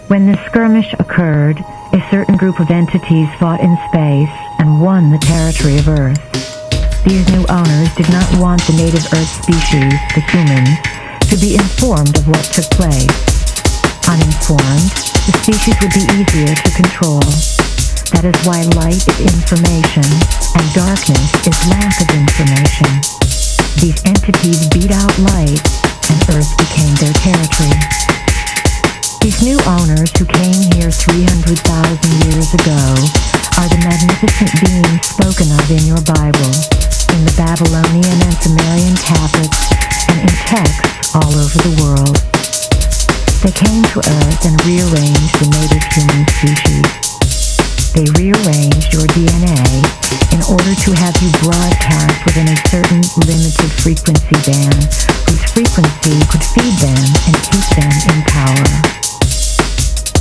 When the skirmish occurred, a certain group of entities fought in space and won the territory of Earth. These new owners did not want the native Earth species, the humans, to be informed of what took place. Uninformed, the species would be easier to control. That is why light is information and darkness is lack of information. These entities beat out light and Earth became their territory. These new owners who came here 300,000 years ago are the magnificent beings spoken of in your Bible, in the Babylonian and Sumerian tablets, and in texts all over the world. They came to Earth and rearranged the native human species. They rearranged your DNA in order to have you broadcast within a certain limited frequency band whose frequency could feed them and keep them in power.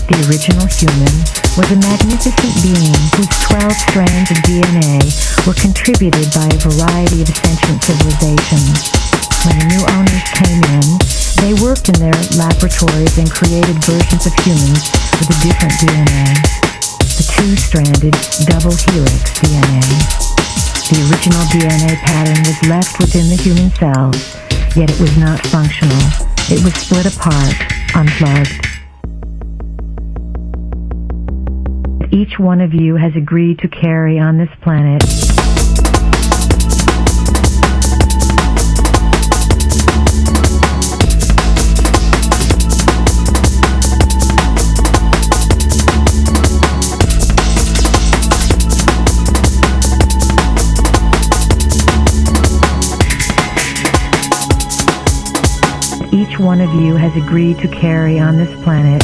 The original human was a magnificent being whose 12 strands of DNA were contributed by a variety of sentient civilizations. When the new owners came in, they worked in their laboratories and created versions of humans with a different DNA. The two-stranded double helix DNA. The original DNA pattern was left within the human cells, yet it was not functional. It was split apart, unplugged. Each one of you has agreed to carry on this planet. Each one of you has agreed to carry on this planet.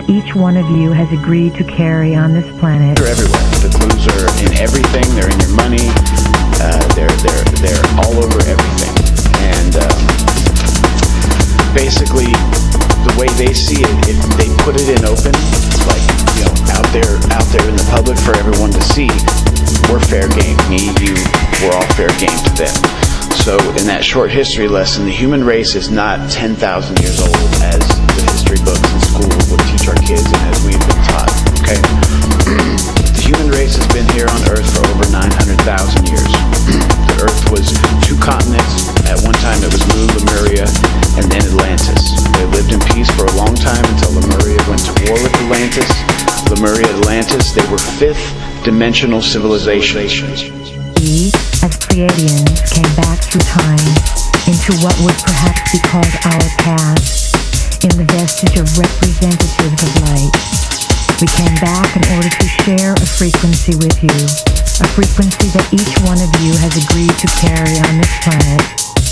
Each one of you has agreed to carry on this planet. They're everywhere. The clues are in everything. They're in your money. They're all over everything. And basically, the way they see it, if they put it in open, like out there in the public for everyone to see, we're fair game. Me, you, we're all fair game to them. So in that short history lesson, the human race is not 10,000 years old as the history books in school would teach our kids and as we've been taught. Okay? The human race has been here on Earth for over 900,000 years. The Earth was two continents. At one time it was New Lemuria and then Atlantis. They lived in peace for a long time until Lemuria went to war with Atlantis. Lemuria and Atlantis, they were fifth dimensional civilizations. We, as Pleiadians, came back through time into what would perhaps be called our past, in the vestige of representatives of light. We came back in order to share a frequency with you, a frequency that each one of you has agreed to carry on this planet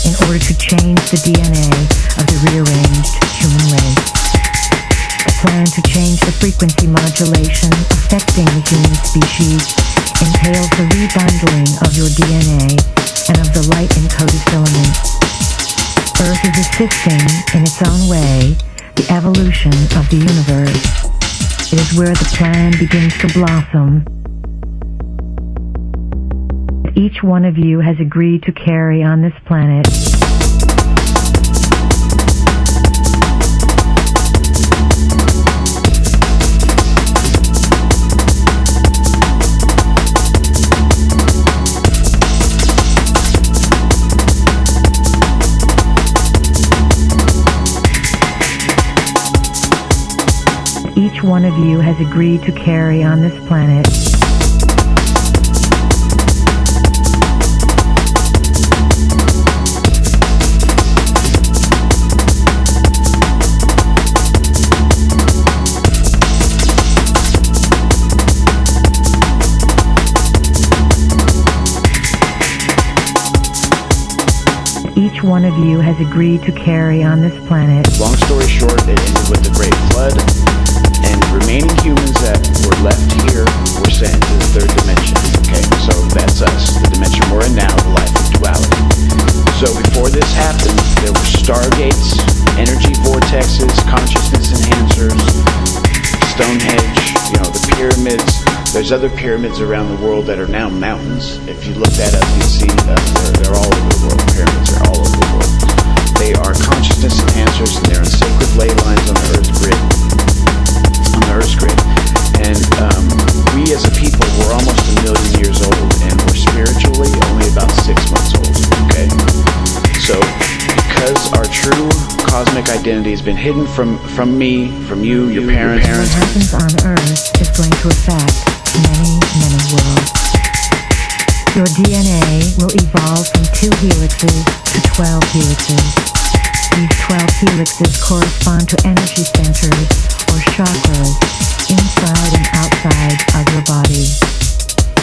in order to change the DNA of the rearranged human race. The plan to change the frequency modulation affecting the human species entails the rebundling of your DNA and of the light-encoded filaments. Earth is assisting, in its own way, the evolution of the universe. It is where the plan begins to blossom. Each one of you has agreed to carry on this planet. Each one of you has agreed to carry on this planet. Each one of you has agreed to carry on this planet. Long story short, it ended with the Great Flood. And the remaining humans that were left here were sent into the third dimension. Okay, so that's us, the dimension we're in now, the life of duality. So before this happened, there were stargates, energy vortexes, consciousness enhancers, Stonehenge, the pyramids. There's other pyramids around the world that are now mountains. If you look that up, you'll see they're all over the world. Pyramids are all over the world. They are consciousness enhancers, and they're on sacred ley lines on the Earth's grid. And we as a people, we're almost 1 million years old, and we're spiritually only about 6 months old. Okay? So, because our true cosmic identity has been hidden from me, from you, your parents. What happens on Earth is going to affect many, many worlds. Your DNA will evolve from 2 helixes to 12 helixes. These 12 helixes correspond to energy centers or chakras inside and outside of your body.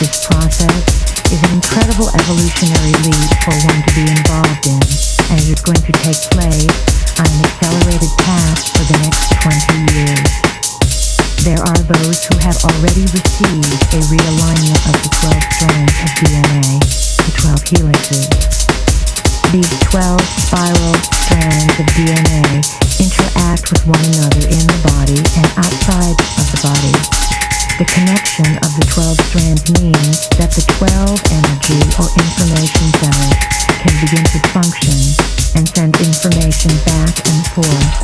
This process is an incredible evolutionary leap for one to be involved in, and it is going to take place on an accelerated path for the next 20 years. There are those who have already received a realignment of the 12 strands of DNA, the 12 helixes. These 12 spiral strands of DNA interact with one another in the body and outside of the body. The connection of the 12 strands means that the 12 energy or information centers can begin to function and send information back and forth